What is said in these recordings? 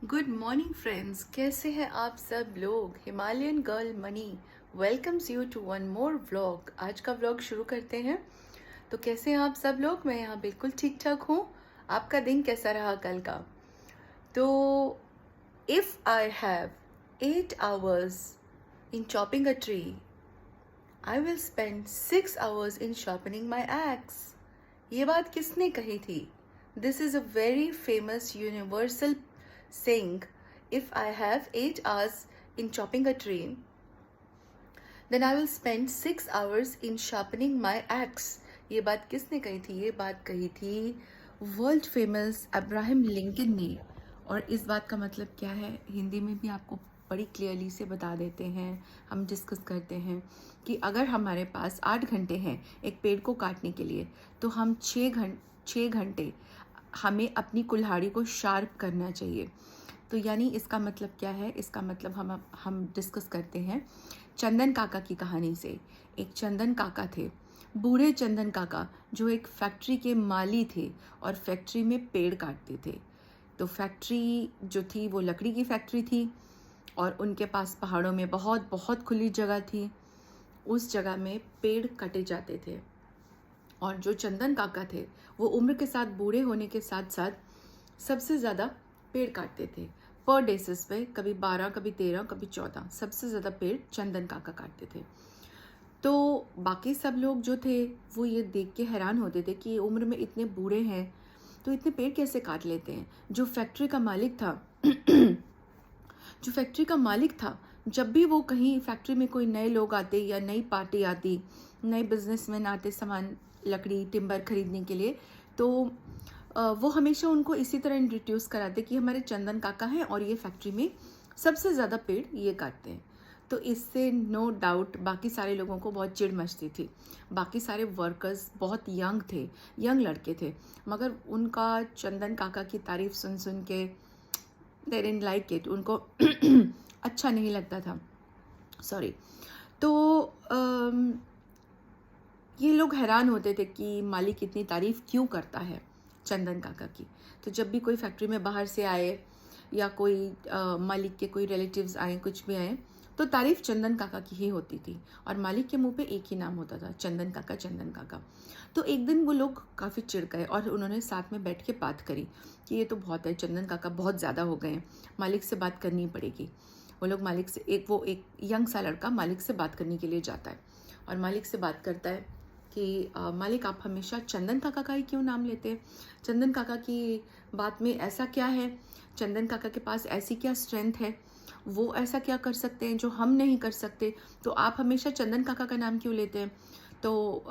Good morning friends, कैसे हैं आप सब लोग। Himalayan girl Mani welcomes you to one more vlog. आज का व्लॉग शुरू करते हैं। तो कैसे हैं आप सब लोग। मैं यहाँ बिल्कुल ठीक ठाक हूँ। आपका दिन कैसा रहा कल का। तो if I have 8 hours in chopping a tree, I will spend 6 hours in sharpening my axe। ये बात किसने कही थी। This is a very famous universal saying, if I have 8 hours in chopping a tree, then I will spend 6 hours in sharpening my axe। ये बात किसने कही थी। ये बात कही थी वर्ल्ड फेमस अब्राहम लिंकन ने। और इस बात का मतलब क्या है, हिंदी में भी आपको बड़ी क्लियरली से बता देते हैं। हम डिस्कस करते हैं कि अगर हमारे पास 8 घंटे हैं एक पेड़ को काटने के लिए, तो हम 6 घंटे हमें अपनी कुल्हाड़ी को शार्प करना चाहिए। तो यानी इसका मतलब क्या है, इसका मतलब हम डिस्कस करते हैं चंदन काका की कहानी से। एक चंदन काका थे, बूढ़े चंदन काका, जो एक फैक्ट्री के माली थे और फैक्ट्री में पेड़ काटते थे। तो फैक्ट्री जो थी वो लकड़ी की फैक्ट्री थी और उनके पास पहाड़ों में बहुत बहुत खुली जगह थी। उस जगह में पेड़ कटे जाते थे और जो चंदन काका थे वो उम्र के साथ बूढ़े होने के साथ साथ सबसे ज़्यादा पेड़ काटते थे। पर बेसिस पे कभी 12, कभी 13, कभी 14 सबसे ज़्यादा पेड़ चंदन काका काटते थे। तो बाकी सब लोग जो थे वो ये देख के हैरान होते थे कि ये उम्र में इतने बूढ़े हैं तो इतने पेड़ कैसे काट लेते हैं। जो फैक्ट्री का मालिक था जो फैक्ट्री का मालिक था, जब भी वो कहीं फैक्ट्री में कोई नए लोग आते या नई पार्टी आती, नए बिजनेसमैन आते सामान लकड़ी टिम्बर खरीदने के लिए, तो वो हमेशा उनको इसी तरह इंट्रोड्यूस कराते कि हमारे चंदन काका हैं और ये फैक्ट्री में सबसे ज़्यादा पेड़ ये काटते हैं। तो इससे नो डाउट बाकी सारे लोगों को बहुत चिढ़ मचती थी। बाकी सारे वर्कर्स बहुत यंग थे, यंग लड़के थे, मगर उनका चंदन काका की तारीफ सुन सुन के दे डिडंट लाइक इट, उनको अच्छा नहीं लगता था। सॉरी। तो ये लोग हैरान होते थे कि मालिक इतनी तारीफ़ क्यों करता है चंदन काका की। तो जब भी कोई फैक्ट्री में बाहर से आए या कोई मालिक के कोई रिलेटिव्स आए, कुछ भी आए, तो तारीफ़ चंदन काका की ही होती थी और मालिक के मुंह पे एक ही नाम होता था, चंदन काका, चंदन काका। तो एक दिन वो लोग काफ़ी चिढ़ गए और उन्होंने साथ में बैठ के बात करी कि ये तो बहुत है, चंदन काका बहुत ज़्यादा हो गए हैं, मालिक से बात करनी पड़ेगी। वो लोग मालिक से एक यंग सा लड़का मालिक से बात करने के लिए जाता है और मालिक से बात करता है कि मालिक, आप हमेशा चंदन काका का ही क्यों नाम लेते हैं। चंदन काका की बात में ऐसा क्या है, चंदन काका के पास ऐसी क्या स्ट्रेंथ है, वो ऐसा क्या कर सकते हैं जो हम नहीं कर सकते, तो आप हमेशा चंदन काका का नाम क्यों लेते हैं। तो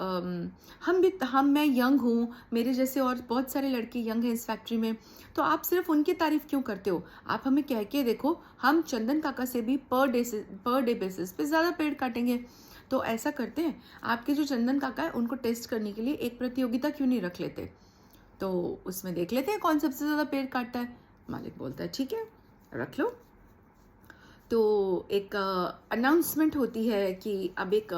मैं यंग हूँ, मेरे जैसे और बहुत सारे लड़के यंग हैं इस फैक्ट्री में, तो आप सिर्फ उनकी तारीफ़ क्यों करते हो। आप हमें कह के देखो, हम चंदन काका से भी पर डे बेसिस पे ज़्यादा पेड़ काटेंगे। तो ऐसा करते हैं, आपके जो चंदन काका है उनको टेस्ट करने के लिए एक प्रतियोगिता क्यों नहीं रख लेते, तो उसमें देख लेते हैं कौन सबसे ज़्यादा पेड़ काटता है। मालिक बोलता है ठीक है, रख लो। तो एक अनाउंसमेंट होती है कि अब एक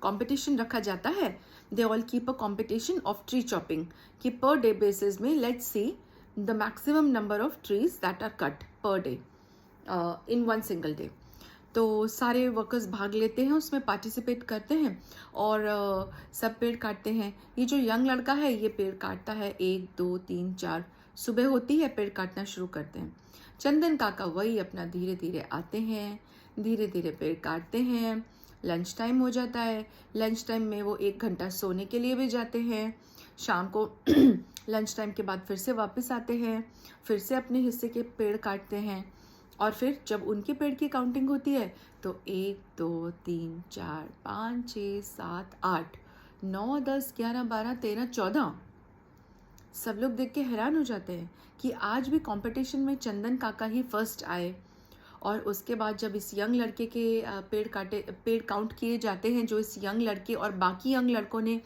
कंपटीशन रखा जाता है। They all keep a competition of tree chopping कि पर डे बेसिस में let's see the maximum number of trees that are cut per day in one single day. तो सारे वर्कर्स भाग लेते हैं, उसमें पार्टिसिपेट करते हैं और सब पेड़ काटते हैं। ये जो यंग लड़का है ये पेड़ काटता है, 1 2 3 4, सुबह होती है पेड़ काटना शुरू करते हैं। चंदन काका वही अपना धीरे धीरे आते हैं, धीरे धीरे पेड़ काटते हैं। लंच टाइम हो जाता है, लंच टाइम में वो 1 घंटा सोने के लिए भी जाते हैं। शाम को लंच टाइम के बाद फिर से वापस आते हैं, फिर से अपने हिस्से के पेड़ काटते हैं और फिर जब उनके पेड़ की काउंटिंग होती है तो 1 2 3 4 5 6 7 8 9 10 11 12 13 14। सब लोग देख के हैरान हो जाते हैं कि आज भी कंपटीशन में चंदन काका ही फर्स्ट आए। और उसके बाद जब इस यंग लड़के के पेड़ काउंट किए जाते हैं, जो इस यंग लड़के और बाकी यंग लड़कों ने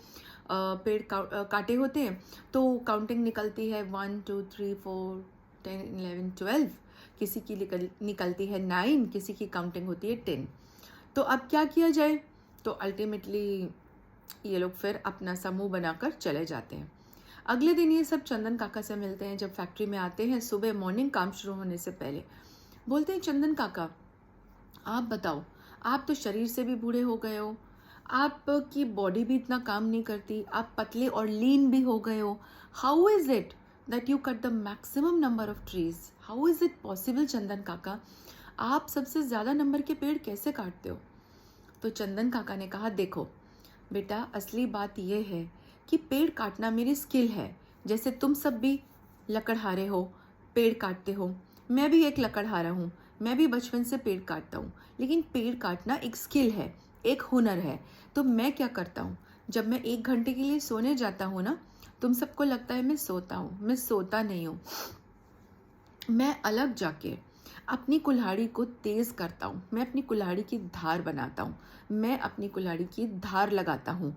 पेड़ काटे होते हैं, तो काउंटिंग निकलती है 1 2 3 4 10 11 12, किसी की निकलती है 9, किसी की काउंटिंग होती है 10। तो अब क्या किया जाए, तो अल्टीमेटली ये लोग फिर अपना समूह बनाकर चले जाते हैं। अगले दिन ये सब चंदन काका से मिलते हैं जब फैक्ट्री में आते हैं सुबह मॉर्निंग काम शुरू होने से पहले। बोलते हैं चंदन काका आप बताओ, आप तो शरीर से भी बूढ़े हो गए हो, आपकी बॉडी भी इतना काम नहीं करती, आप पतले और लीन भी हो गए हो, how is it that you cut the maximum number of trees? How is it possible Chandan काका, आप सबसे ज़्यादा नंबर के पेड़ कैसे काटते हो? तो चंदन काका ने कहा देखो बेटा, असली बात यह है कि पेड़ काटना मेरी स्किल है। जैसे तुम सब भी लकड़हारे हो, पेड़ काटते हो, मैं भी एक लकड़हारा हूँ, मैं भी बचपन से पेड़ काटता हूँ। लेकिन पेड़ काटना एक स्किल है, एक हुनर है। तो मैं क्या करता हूँ, जब मैं 1 घंटे के लिए सोने जाता हूँ ना, तुम सबको लगता है मैं सोता हूँ, मैं सोता नहीं हूँ। मैं अलग जाके अपनी कुल्हाड़ी को तेज करता हूँ, मैं अपनी कुल्हाड़ी की धार बनाता हूँ, मैं अपनी कुल्हाड़ी की धार लगाता हूँ।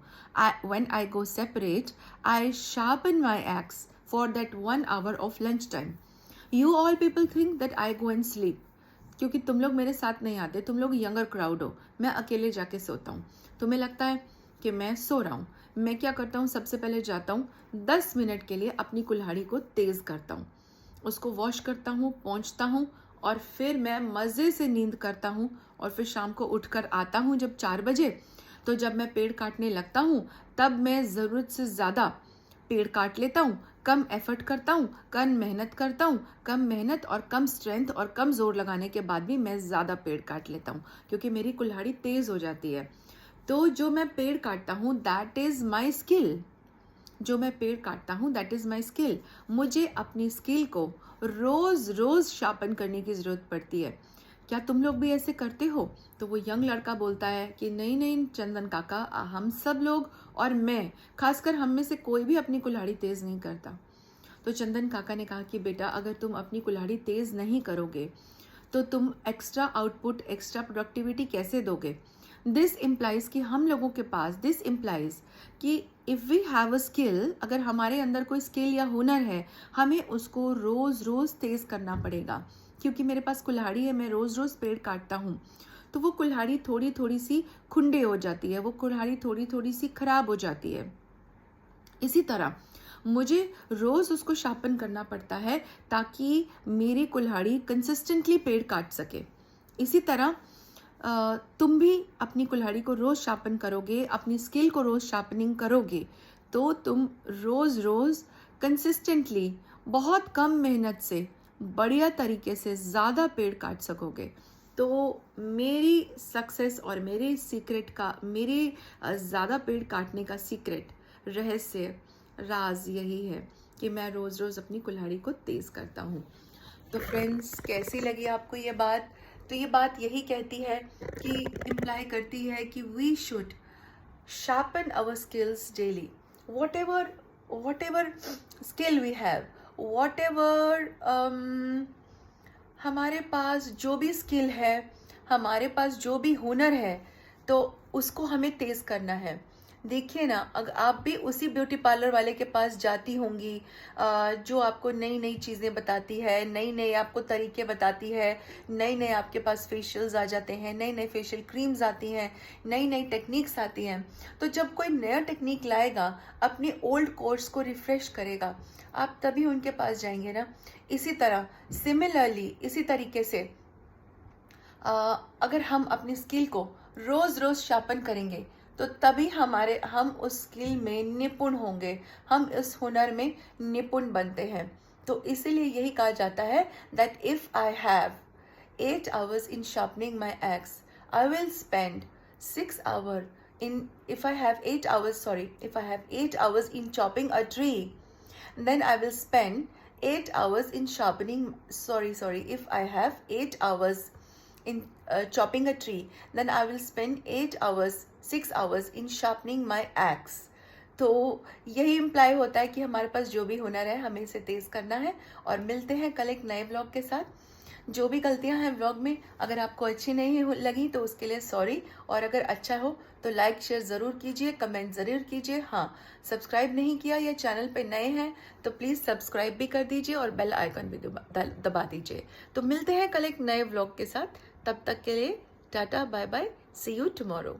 When I go separate, I sharpen my axe for that 1 hour of lunch time. You all people think that I go and sleep. क्योंकि तुम लोग मेरे साथ नहीं आते, तुम लोग यंगर क्राउड हो, मैं अकेले जाके सोता हूँ। तुम्हें लगता है कि मैं सो रहा हूँ। मैं क्या करता हूँ, सबसे पहले जाता हूँ 10 मिनट के लिए अपनी कुल्हाड़ी को तेज करता हूँ, उसको वॉश करता हूँ, पोंछता हूँ, और फिर मैं मज़े से नींद करता हूँ। और फिर शाम को उठकर आता हूँ जब 4 बजे, तो जब मैं पेड़ काटने लगता हूँ तब मैं ज़रूरत से ज़्यादा पेड़ काट लेता हूँ, कम एफर्ट करता हूँ, कम मेहनत करता हूँ, कम मेहनत और कम स्ट्रेंथ और कम जोर लगाने के बाद भी मैं ज़्यादा पेड़ काट लेता हूँ, क्योंकि मेरी कुल्हाड़ी तेज़ हो जाती है। तो जो मैं पेड़ काटता हूँ दैट इज़ माई स्किल, जो मैं पेड़ काटता हूँ दैट इज़ माई स्किल। मुझे अपनी स्किल को रोज़ रोज़ शार्पन करने की ज़रूरत पड़ती है। क्या तुम लोग भी ऐसे करते हो? तो वो यंग लड़का बोलता है कि नहीं नहीं चंदन काका, हम सब लोग और मैं खासकर हम में से कोई भी अपनी कुल्हाड़ी तेज़ नहीं करता। तो चंदन काका ने कहा कि बेटा, अगर तुम अपनी कुल्हाड़ी तेज़ नहीं करोगे तो तुम एक्स्ट्रा आउटपुट, एक्स्ट्रा प्रोडक्टिविटी कैसे दोगे? दिस इम्प्लाइज कि हम लोगों के पास, दिस इम्प्लाइज कि if we have a skill, अगर हमारे अंदर कोई स्किल या हुनर है, हमें उसको रोज़ रोज़ तेज़ करना पड़ेगा। क्योंकि मेरे पास कुल्हाड़ी है, मैं रोज़ रोज़ पेड़ काटता हूँ, तो वो कुल्हाड़ी थोड़ी थोड़ी सी खुंडे हो जाती है, वो कुल्हाड़ी थोड़ी थोड़ी सी खराब हो जाती है। इसी तरह मुझे रोज़ उसको शार्पन करना पड़ता है ताकि मेरी कुल्हाड़ी कंसिस्टेंटली पेड़ काट सके। इसी तरह तुम भी अपनी कुल्हाड़ी को रोज़ शार्पन करोगे, अपनी स्किल को रोज़ शार्पनिंग करोगे, तो तुम रोज़ रोज़ कंसिस्टेंटली बहुत कम मेहनत से बढ़िया तरीके से ज़्यादा पेड़ काट सकोगे। तो मेरी सक्सेस और मेरे सीक्रेट का, मेरे ज़्यादा पेड़ काटने का सीक्रेट, रहस्य, राज यही है कि मैं रोज़ रोज़ अपनी कुल्हाड़ी को तेज़ करता हूँ। तो फ्रेंड्स, कैसी लगी आपको ये बात? तो ये बात यही कहती है कि इम्प्लाई करती है कि we should sharpen our skills daily, whatever skill we have, whatever हमारे पास जो भी स्किल है, हमारे पास जो भी हुनर है, तो उसको हमें तेज़ करना है। देखिए ना, अगर आप भी उसी ब्यूटी पार्लर वाले के पास जाती होंगी जो आपको नई नई चीज़ें बताती है, नई नई आपको तरीके बताती है, नई नई आपके पास फेशियल्स आ जाते हैं, नई नई फेशियल क्रीम्स आती हैं, नई नई टेक्निक्स आती हैं। तो जब कोई नया टेक्निक लाएगा, अपने ओल्ड कोर्स को रिफ़्रेश करेगा, आप तभी उनके पास जाएंगे ना। इसी तरह सिमिलरली, इसी तरीके से अगर हम अपनी स्किल को रोज़ रोज़ शार्पन करेंगे तो तभी हम उस स्किल में निपुण होंगे, हम इस हुनर में निपुण बनते हैं। तो इसीलिए यही कहा जाता है that if I have 8 hours in sharpening my axe, I will spend 6 hours in, if I have 8 hours, if I have 8 hours in chopping a tree, then I will spend 8 hours in sharpening, if I have 8 hours in chopping a tree, then I will spend 6 hours in sharpening my axe. तो यही imply होता है कि हमारे पास जो भी हुनर है हमें इसे तेज़ करना है। और मिलते हैं कल एक नए व्लॉग के साथ। जो भी गलतियां हैं व्लॉग में, अगर आपको अच्छी नहीं लगी तो उसके लिए सॉरी, और अगर अच्छा हो तो लाइक शेयर ज़रूर कीजिए, कमेंट ज़रूर कीजिए। हाँ, सब्सक्राइब नहीं किया या चैनल पे नए हैं तो प्लीज़ सब्सक्राइब भी कर दीजिए और बेल आइकन भी दबा दीजिए। तो मिलते हैं कल एक नए व्लॉग के साथ, तब तक के लिए tata bye bye, see you tomorrow.